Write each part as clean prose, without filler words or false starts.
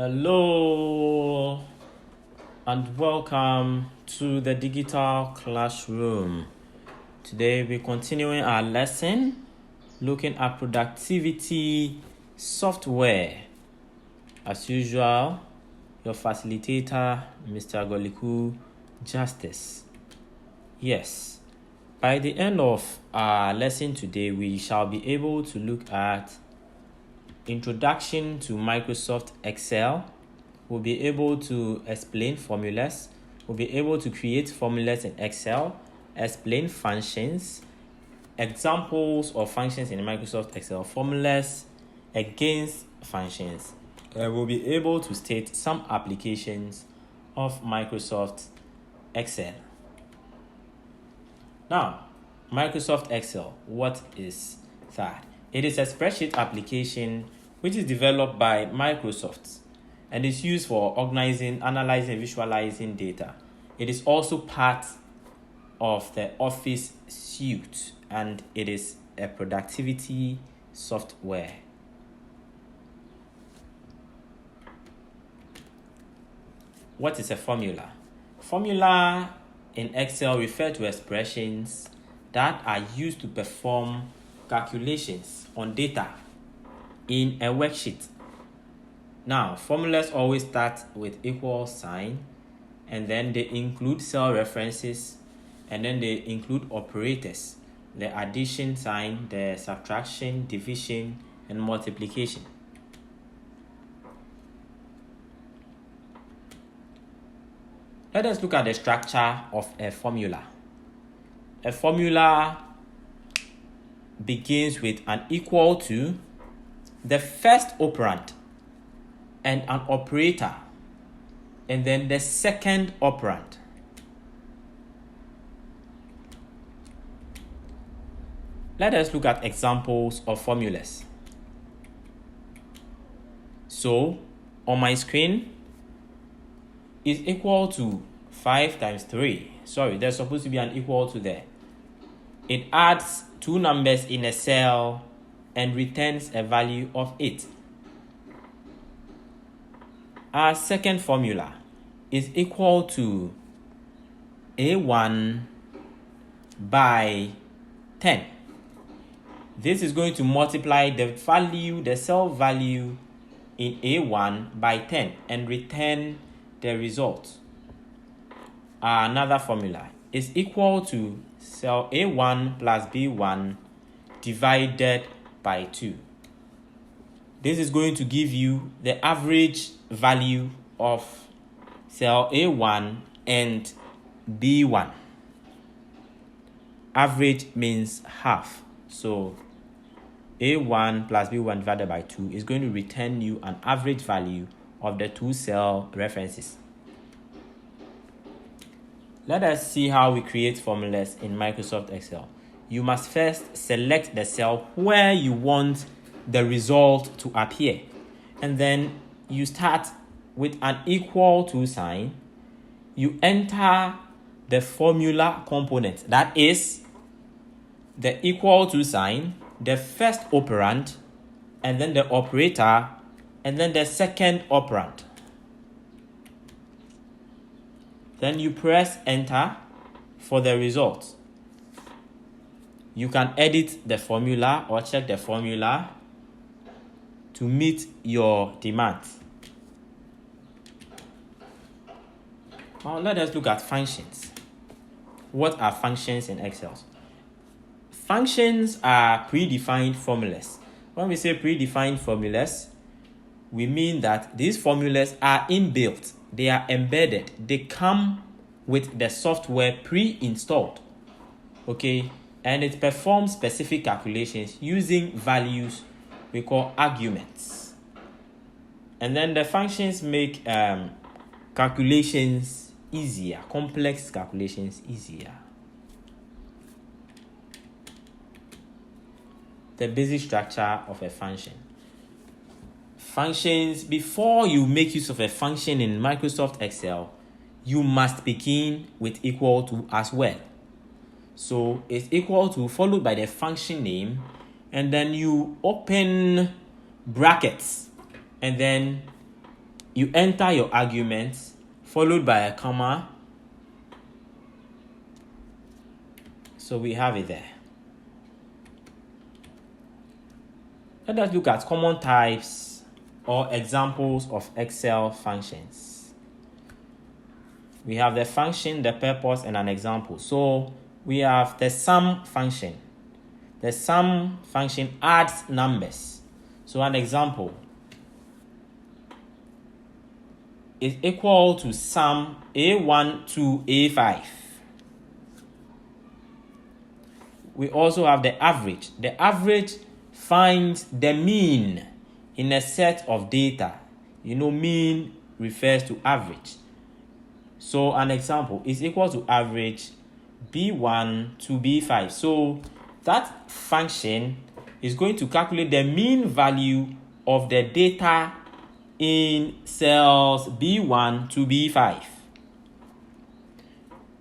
Hello and welcome to the digital classroom. Today we're continuing our lesson looking at productivity software. As usual, your facilitator, Mr. Goliku Justice. Yes, by the end of our lesson today, we shall be able to look at Introduction to Microsoft Excel. We'll be able to explain formulas. We'll be able to create formulas in Excel, explain functions, examples of functions in Microsoft Excel, formulas against functions. We'll be able to state some applications of Microsoft Excel. Now, Microsoft Excel, what is that? It is a spreadsheet application which is developed by Microsoft and is used for organizing, analyzing, and visualizing data. It is also part of the Office suite and it is a productivity software. What is a formula? Formula in Excel refer to expressions that are used to perform calculations on data in a worksheet. Now, formulas always start with equal sign, and then they include cell references, and then they include operators, the addition sign, the subtraction, division, and multiplication. Let us look at the structure of a formula. A formula begins with an equal to, the first operand, and an operator, and then the second operand. Let us look at examples of formulas. So, on my screen is equal to 5 times 3. Sorry, there's supposed to be an equal to there. It adds two numbers in a cell and returns a value of 8. Our second formula is equal to A1 by 10. This is going to multiply the value, the cell value in A1 by 10 and return the result. Another formula is equal to cell A1 plus B1 divided by 2. This is going to give you the average value of cell A1 and B1. Average means half. So A1 plus B1 divided by 2 is going to return you an average value of the two cell references. Let us see how we create formulas in Microsoft Excel. You must first select the cell where you want the result to appear. And then you start with an equal to sign. You enter the formula component. That is the equal to sign, the first operand, and then the operator, and then the second operand. Then you press enter for the result. You can edit the formula or check the formula to meet your demands. Now let us look at functions. What are functions in Excel? Functions are predefined formulas. When we say predefined formulas, we mean that these formulas are inbuilt. They are embedded. They come with the software pre-installed. Okay? And it performs specific calculations using values we call arguments. And then the functions make calculations easier, complex calculations easier. The basic structure of a function. Functions, before you make use of a function in Microsoft Excel, you must begin with equal to as well. So it's equal to followed by the function name, and then you open brackets, and then you enter your argument followed by a comma. So we have it there. Let us look at common types or examples of Excel functions. We have the function, the purpose, and an example. So we have the sum function. The sum function adds numbers. So an example is equal to sum A1 to A5. We also have the average. The average finds the mean in a set of data. Mean refers to average. So an example is equal to average B1 to B5. So that function is going to calculate the mean value of the data in cells B1 to B5.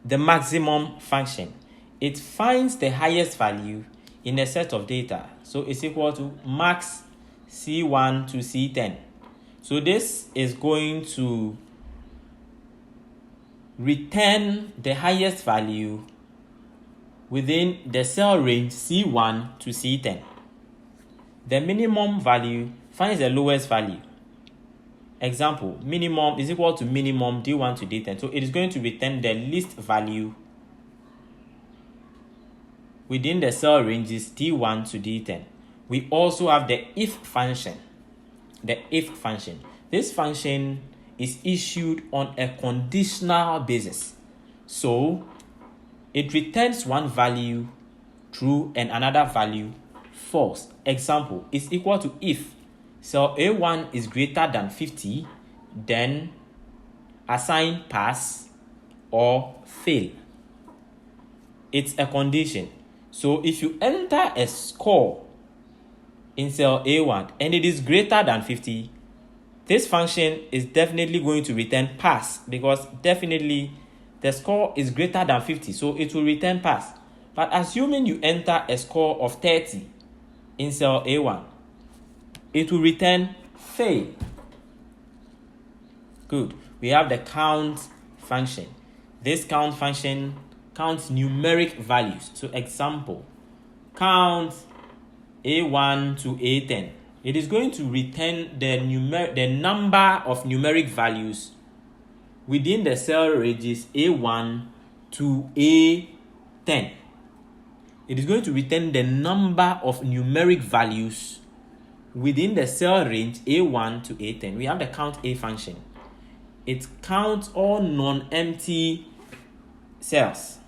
The maximum function, it finds the highest value in a set of data. So it's equal to max C1 to C10. So this is going to return the highest value within the cell range C1 to C10. The minimum value finds the lowest value. Example, minimum is equal to minimum D1 to D10. So it is going to return the least value within the cell ranges D1 to D10. We also have the if function. The if function. This function is issued on a conditional basis. So it returns one value true and another value false. Example is equal to if cell A1 is greater than 50, then assign pass or fail. It's a condition. So if you enter a score in cell A1 and it is greater than 50, this function is definitely going to return pass, because definitely the score is greater than 50, so it will return pass. But assuming you enter a score of 30 in cell A1, it will return fail. Good. We have the count function. This count function counts numeric values. So example, count A1 to A10. It is going to return the number of numeric values within the cell ranges A1 to A10. It is going to return the number of numeric values within the cell range A1 to A10. We have the count A function. It counts all non-empty cells.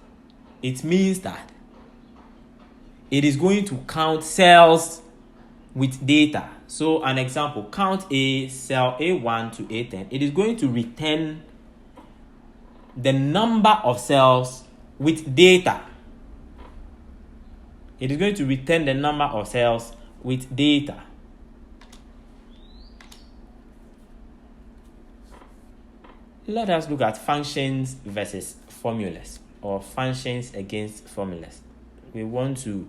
It means that it is going to count cells with data. So an example, count A, cell A1 to A10. It is going to return the number of cells with data. It is going to return the number of cells with data. Let us look at functions versus formulas, or functions against formulas. We want to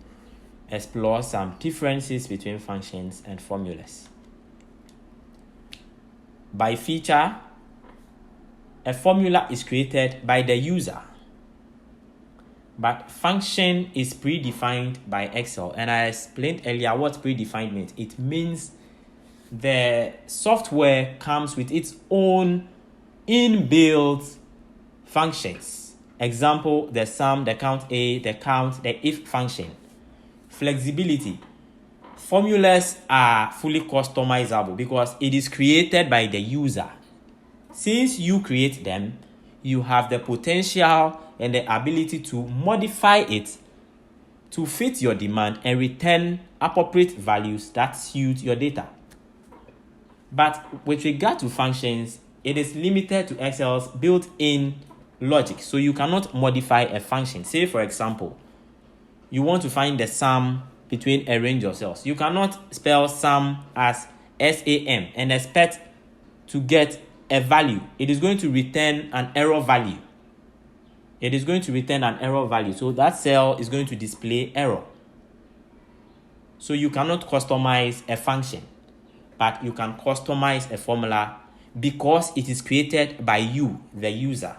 explore some differences between functions and formulas. By feature, a formula is created by the user, but function is predefined by Excel. And I explained earlier what predefined means. It means the software comes with its own inbuilt functions. Example, the sum, the count A, the count, the if function. Flexibility. Formulas are fully customizable because it is created by the user. Since you create them, you have the potential and the ability to modify it to fit your demand and return appropriate values that suit your data. But with regard to functions, it is limited to Excel's built-in logic. So you cannot modify a function. Say, for example, you want to find the sum between a range of cells. You cannot spell sum as SAM and expect to get a value. It is going to return an error value. It is going to return an error value. So that cell is going to display error. So you cannot customize a function, but you can customize a formula because it is created by you, the user.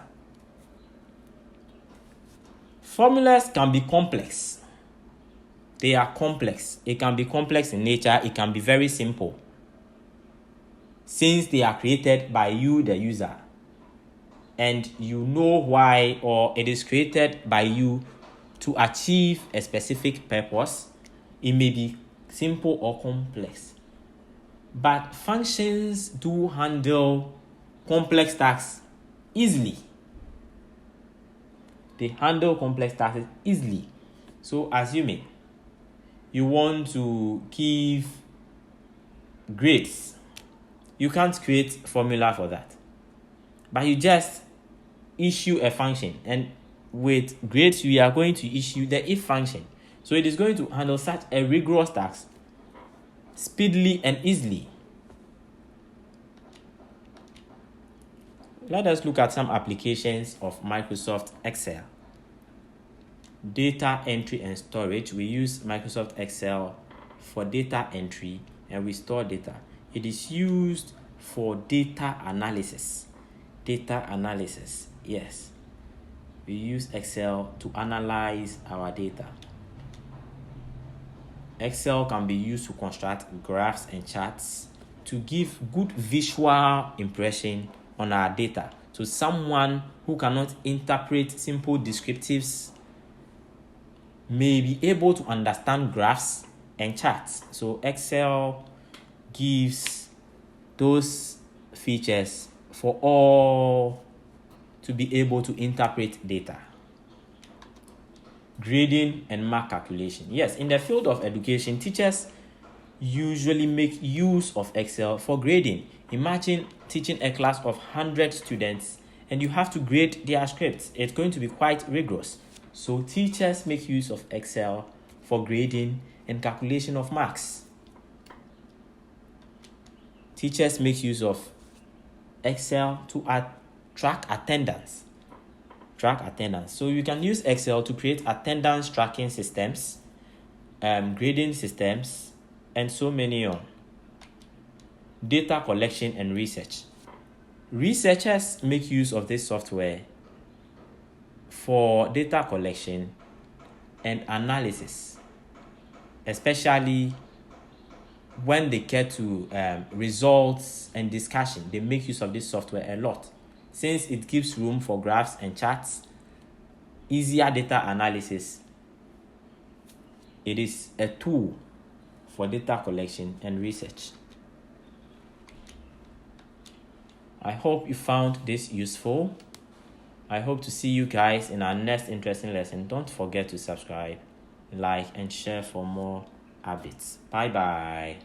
Formulas can be complex. They are complex. It can be complex in nature. It can be very simple, since they are created by you, the user, and you know why, or it is created by you to achieve a specific purpose. It may be simple or complex, but functions do handle complex tasks easily. They handle complex tasks easily. So assuming you want to give grades, you can't create formula for that, but you just issue a function, and with grades we are going to issue the if function. So it is going to handle such a rigorous task speedily and easily. Let us look at some applications of Microsoft Excel. Data entry and storage. We use Microsoft Excel for data entry and we store data. It is used for data analysis. Data analysis, yes. We use Excel to analyze our data. Excel can be used to construct graphs and charts to give good visual impression on our data. So someone who cannot interpret simple descriptives may be able to understand graphs and charts. So Excel gives those features for all to be able to interpret data. Grading and mark calculation. Yes, in the field of education, teachers usually make use of Excel for grading. Imagine teaching a class of 100 students and you have to grade their scripts. It's going to be quite rigorous. So teachers make use of Excel for grading and calculation of marks. Teachers make use of Excel to track attendance. So you can use Excel to create attendance tracking systems, grading systems, and so many on. Data collection and research. Researchers make use of this software for data collection and analysis, especially when they get to results and discussion. They make use of this software a lot, since it gives room for graphs and charts, easier data analysis. It is a tool for data collection and research. I hope you found this useful. I hope to see you guys in our next interesting lesson. Don't forget to subscribe, like, and share for more updates. Bye bye.